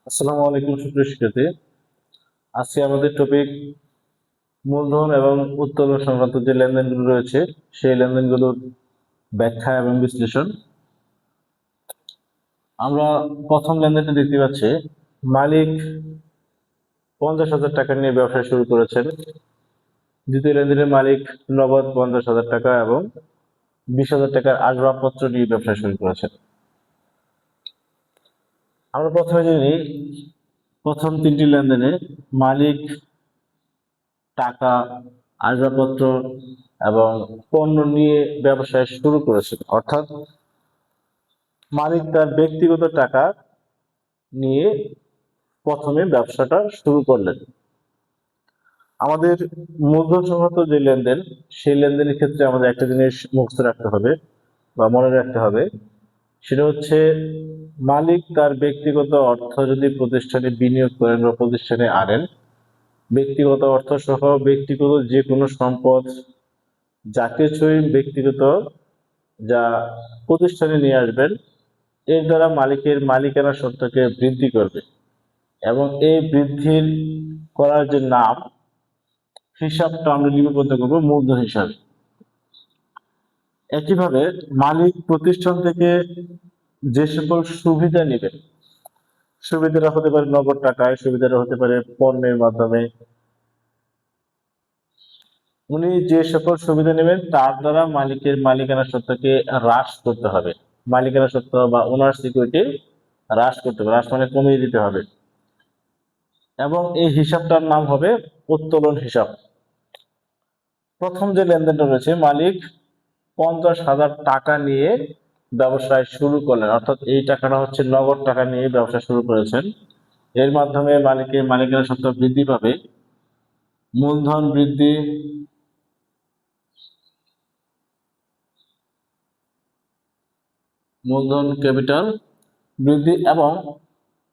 আসসালামু আলাইকুম সুপ্রিয় শিক্ষার্থী। আজকে আমাদের টপিক মূলধন এবং উত্তোলন সংক্রান্ত যে লেনদেনগুলো রয়েছে সেই লেনদেনগুলোর ব্যাখ্যা এবং বিশ্লেষণ। আমরা প্রথম লেনদেনটা দেখতে পাচ্ছি, মালিক 50,000 টাকা নিয়ে ব্যবসা শুরু করেছেন। দ্বিতীয় লেনদেনে মালিক নগদ 50,000 টাকা এবং 20,000 টাকার আসবাবপত্র নিয়ে ব্যবসা শুরু করেছেন। আমরা প্রথমে জেনে প্রথম তিনটি লেনদেনে মালিক টাকা, আসবাবপত্র এবং পণ্য নিয়ে ব্যবসায় শুরু করেছেন, অর্থাৎ মালিক তার ব্যক্তিগত টাকা নিয়ে প্রথমে ব্যবসাটা শুরু করলেন। আমাদের মূলধন সংক্রান্ত যে লেনদেন, সেই লেনদেনের ক্ষেত্রে আমাদের একটা জিনিস মুখস্থ রাখতে হবে বা মনে রাখতে হবে, সেটা হচ্ছে মালিক তার ব্যক্তিগত অর্থ যদি প্রতিষ্ঠানে বিনিয়োগ করেন বা প্রতিষ্ঠানে আনেন, ব্যক্তিগত অর্থ সহ ব্যক্তিগত যে কোনো সম্পদ যা কিছুই ব্যক্তিগত যা প্রতিষ্ঠানে নিয়ে আসবেন, এর দ্বারা মালিকের মালিকানা সত্ত্বকে বৃদ্ধি করবে এবং এই বৃদ্ধির করার যে নাম, হিসাবটা আমরা লিপিবদ্ধ করবো মূলধন হিসাবে। একইভাবে মালিক প্রতিষ্ঠান থেকে যে সকল সুবিধা নেবেন, সুবিধাটা হতে পারে নগদ টাকায়, সুবিধাটা হতে পারে পণ্যের মাধ্যমে, উনি যে সকল সুবিধা নেবেন তার দ্বারা মালিকের মালিকানা সত্ত্বকে হ্রাস করতে হবে। মালিকানা সত্ত্ব বা ওনার সিকিউরিটি হ্রাস করতে হবে, হ্রাস মানে কমিয়ে দিতে হবে, এবং এই হিসাবটার নাম হবে উত্তোলন হিসাব। প্রথম যে লেনদেনটা রয়েছে, মালিক 50,000 টাকা নিয়ে ব্যবসায় শুরু করলেন, অর্থাৎ এই টাকাটা হচ্ছে নগদ টাকা নিয়ে ব্যবসা শুরু করেছেন। এর মাধ্যমে মালিকের মালিকানা সত্ত্ব বৃদ্ধি পাবে, মূলধন বৃদ্ধি, মূলধন ক্যাপিটাল বৃদ্ধি, এবং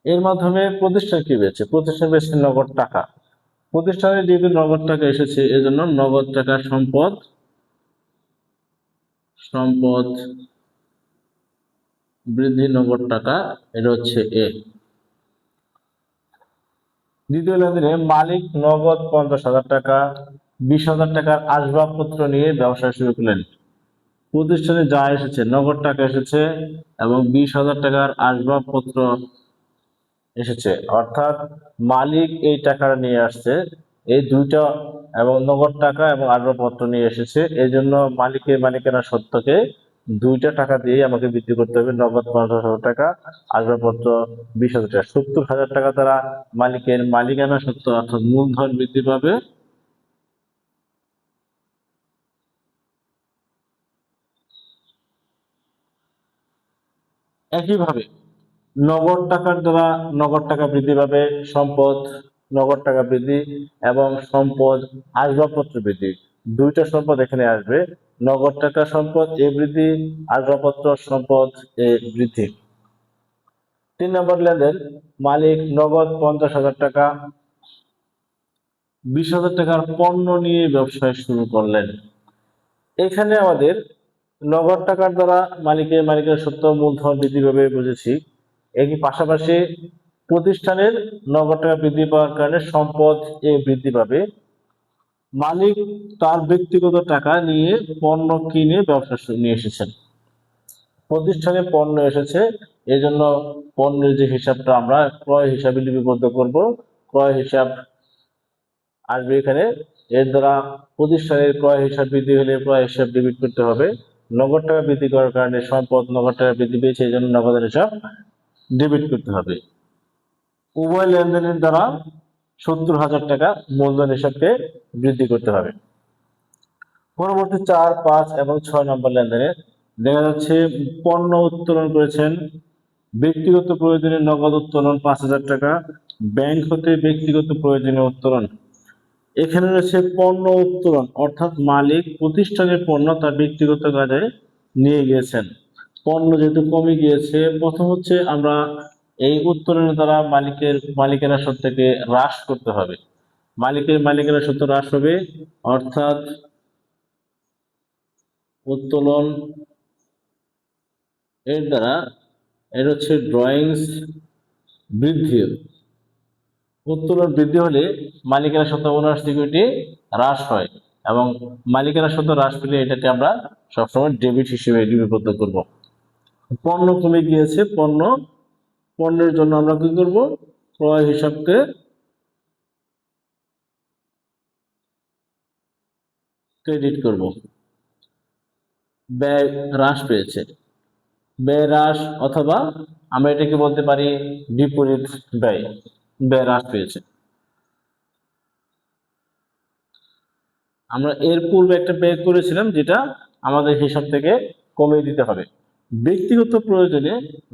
এর মাধ্যমে প্রতিষ্ঠান কি পেয়েছে, প্রতিষ্ঠান পেয়েছে নগদ টাকা। প্রতিষ্ঠানে যেহেতু নগদ টাকা এসেছে, এজন্য নগদ টাকা সম্পদ, সম্পদ বৃদ্ধি নগদ টাকা, এটা হচ্ছে এ। দ্বিতীয় লেনদেনে মালিক নগদ 50,000 টাকা, 20,000 টাকার আসবাবপত্র নিয়ে ব্যবসা শুরু করলেন। প্রতিষ্ঠানে যা এসেছে, নগদ টাকা এসেছে এবং 20,000 টাকার আসবাবপত্র এসেছে, অর্থাৎ মালিক এই টাকাটা নিয়ে আসছে, এই দুইটা, এবং নগদ টাকা এবং আসবাবপত্র নিয়ে এসেছে। এই জন্য মালিকের মালিকানা সত্ত্বকে দুইটা টাকা দিয়ে আমাকে বৃদ্ধি করতে হবে, নগদ 50,000 টাকা, আসবাবপত্র 20,000 টাকা। 70,000 টাকা দ্বারা মালিকের মালিকানা সত্ত্ব অর্থাৎ মূলধন বৃদ্ধি পাবে। একইভাবে নগদ টাকার দ্বারা নগদ টাকা বৃদ্ধি পাবে, সম্পদ নগদ টাকা বৃদ্ধি এবং সম্পদ আসবাবপত্র বৃদ্ধি, দুইটা সম্পদ এখানে আসবে, নগদ টাকা সম্পদ এ বৃদ্ধি, আসবাবপত্র সম্পদ এ বৃদ্ধি। 3 নম্বর লেনদেন, মালিক নগদ 50,000 টাকা, 20,000 টাকার পণ্য নিয়ে ব্যবসা শুরু করলেন। এখানে আমাদের নগদ টাকার দ্বারা মালিকের মালিকের সত্ত্ব মূলধন বৃদ্ধি পাবে বুঝেছি, একই পাশাপাশি প্রতিষ্ঠানের নগদ টাকা বৃদ্ধি পাওয়ার কারণে সম্পদ এ বৃদ্ধি পাবে। মালিক তার ব্যক্তিগত টাকা নিয়ে পণ্য কিনে ব্যবসা নিয়ে এসেছেন, প্রতিষ্ঠানে পণ্য এসেছে, এজন্য পণ্যের যে হিসাবটা আমরা ক্রয় হিসাবে লিপিবদ্ধ করব, ক্রয় হিসাব আসবে এখানে। এর দ্বারা প্রতিষ্ঠানের ক্রয় হিসাব বৃদ্ধি হলে ক্রয় হিসাব ডেবিট করতে হবে, নগদ টাকা বৃদ্ধি করার কারণে সম্পদ নগদ টাকা বৃদ্ধি পেয়েছে, এই জন্য নগদের হিসাব ডেবিট করতে হবে। উভয় লেনদেনের দ্বারা 70,000 টাকা মূলধন হিসাবকে বৃদ্ধি করতে হবে। পরবর্তী 4, 5 এবং 6 নম্বর লেনদেনে দেখা যাচ্ছে পণ্য উত্তোলন করেছেন, ব্যক্তিগত প্রয়োজনে নগদ উত্তোলন 5,000 টাকা, ব্যাংক হতে ব্যক্তিগত প্রয়োজনে উত্তোলন। এখানে রয়েছে পণ্য উত্তোলন, অর্থাৎ মালিক প্রতিষ্ঠানের পণ্য তার ব্যক্তিগত কাজে নিয়ে গিয়েছেন। পণ্য যেহেতু কমে গিয়েছে, প্রথম হচ্ছে আমরা এই উত্তোলনের দ্বারা মালিকের মালিকানা সত্ত্বকে হ্রাস করতে হবে, মালিকের মালিকানা সত্ত্ব হ্রাস হবে, অর্থাৎ উত্তোলন এর দ্বারা, এর হচ্ছে ড্রয়িংস বৃদ্ধি, উত্তোলন বৃদ্ধি হলে মালিকানা সত্ত্ব ওনার সিকিউরিটি হ্রাস হয়, এবং মালিকানা সত্ত্ব হ্রাস পেলে এটাকে আমরা সবসময় ডেবিট হিসেবে লিপিবদ্ধ করব। পণ্য কমে গিয়েছে, পণ্যের জন্য আমরা কি করব, ক্রয় হিসাবকে ক্রেডিট করব। ব্যয় হ্রাস পেয়েছে, ব্যয় হ্রাস, অথবা আমরা এটাকে বলতে পারি বিপরীত ব্যয়, ব্যয় হ্রাস পেয়েছে। আমরা এর পূর্বে একটা ব্যয় করেছিলাম যেটা আমাদের হিসাব থেকে কমিয়ে দিতে হবে। ব্যক্তিগত প্রয়োজনে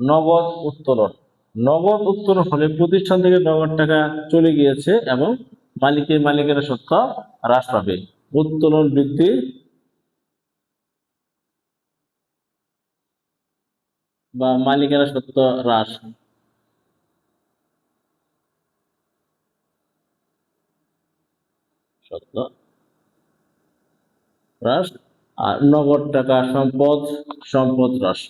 নগদ উত্তোলন, নগদ উত্তোলন হলে প্রতিষ্ঠান থেকে নগদ টাকা চলে গিয়েছে এবং মালিকেরা সত্ত্ব হ্রাস পাবে। উত্তোলন বৃদ্ধি বা মালিকানা সত্ত্ব হ্রাস, সত্ত্ব হ্রাস, আর নগদ টাকা সম্পদ হ্রাস।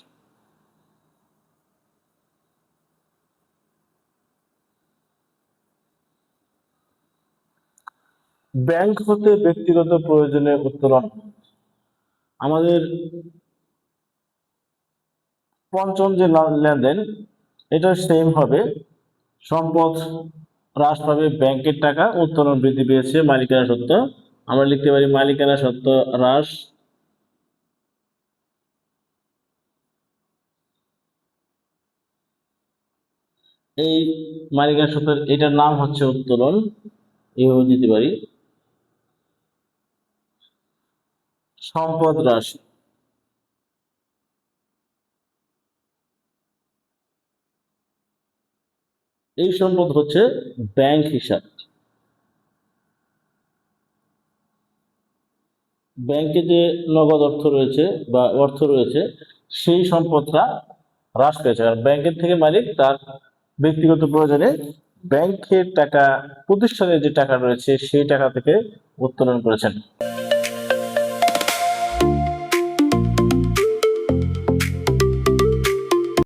ব্যাংক হতে ব্যক্তিগত প্রয়োজনে উত্তোলন, আমাদের পঞ্চম যে লেনদেন এটা সেম হবে, সম্পদ হ্রাস পাবে, ব্যাংকের টাকা উত্তোলন বৃদ্ধি পেয়েছে, মালিকানা সত্ত্ব আমরা লিখতে পারি মালিকানা সত্ত্ব হ্রাস, এই মালিকানা সত্ত্ব এটার নাম হচ্ছে উত্তোলন, এভাবে দিতে পারি। সম্পদ হ্রাস, এই সম্পদ হচ্ছে ব্যাংক হিসাব, ব্যাংকে যে নগদ অর্থ রয়েছে সেই সম্পদটা হ্রাস পেয়েছে, কারণ ব্যাংকের থেকে মালিক তার ব্যক্তিগত প্রয়োজনে ব্যাংকের টাকা, প্রতিষ্ঠানের যে টাকা রয়েছে সেই টাকা থেকে উত্তোলন করেছেন।